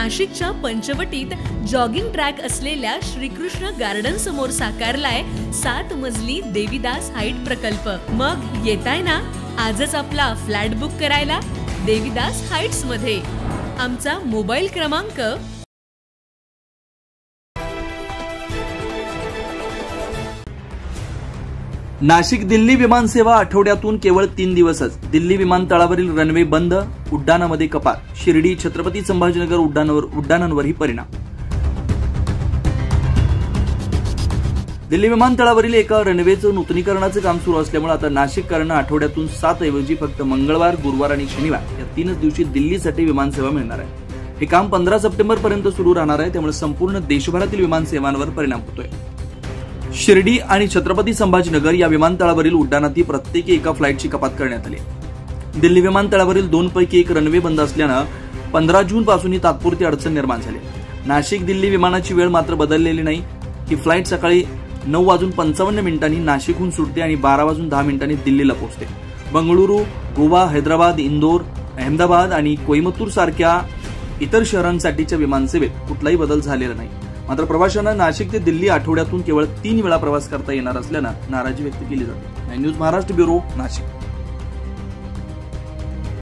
नाशिकच्या पंचवटीत jogging track असलेल्या Shrikrishna garden समोर साकारलाय 7 मजली देवीदास हाईट प्रकल्प। मग येताय ना आजच आपला फ्लॅट बुक करायला देवीदास हाईट्स मध्ये। आमचा मोबाईल क्रमांक नाशिक दिल्ली विमानसेवा आठवड्यातून केवळ 3 दिवसच। दिल्ली विमानतळावरील रनवे बंद, उड्डाणामध्ये कपात, शिर्डी छत्रपती संभाजीनगर उड्डाणांवरही परिणाम। दिल्ली विमानतळावरील एका रनवेचं नूतनीकरणाचं काम सुरू असल्यामुळे आता नाशिककरांना आठवड्यातून 7 ऐवजी फक्त मंगळवार, गुरुवार आणि शनिवार या 3च दिवशी दिल्लीसाठी विमानसेवा मिळणार आहे। हे काम 15 सप्टेंबर पर्यंत सुरू राहणार आहे, त्यामुळे संपूर्ण देशभरातील विमानसेवांवर परिणाम होतोय। शिर्डी आणि छत्रपती संभाजीनगर या विमानतळावरील उड्डाणातील प्रत्येकी एका फ्लाईटची कपात करण्यात आली। दिल्ली विमानतळावरील 2 पैकी एक रनवे बंद असल्यानं 15 जून पासून ही तात्पुरती अडचण निर्माण झाली। नाशिक दिल्ली विमानाची वेळ मात्र बदललेली नाही। ही फ्लाईट सकाळी 9:55 नाशिकहून सुटते आणि 12:10 दिल्लीला पोहोचते। बंगळुरू, गोवा, हैदराबाद, इंदोर, अहमदाबाद आणि कोईमतूर सारख्या इतर शहरांसाठीच्या विमानसेवेत कुठलाही बदल झालेला नाही। मात्र प्रवाशांना नाशिक ते दिल्ली आठवड्यातून केवळ 3 वेळा प्रवास करता येणार असल्यानं नाराजी व्यक्त केली जाते। News Maharashtra bureau, Nashik.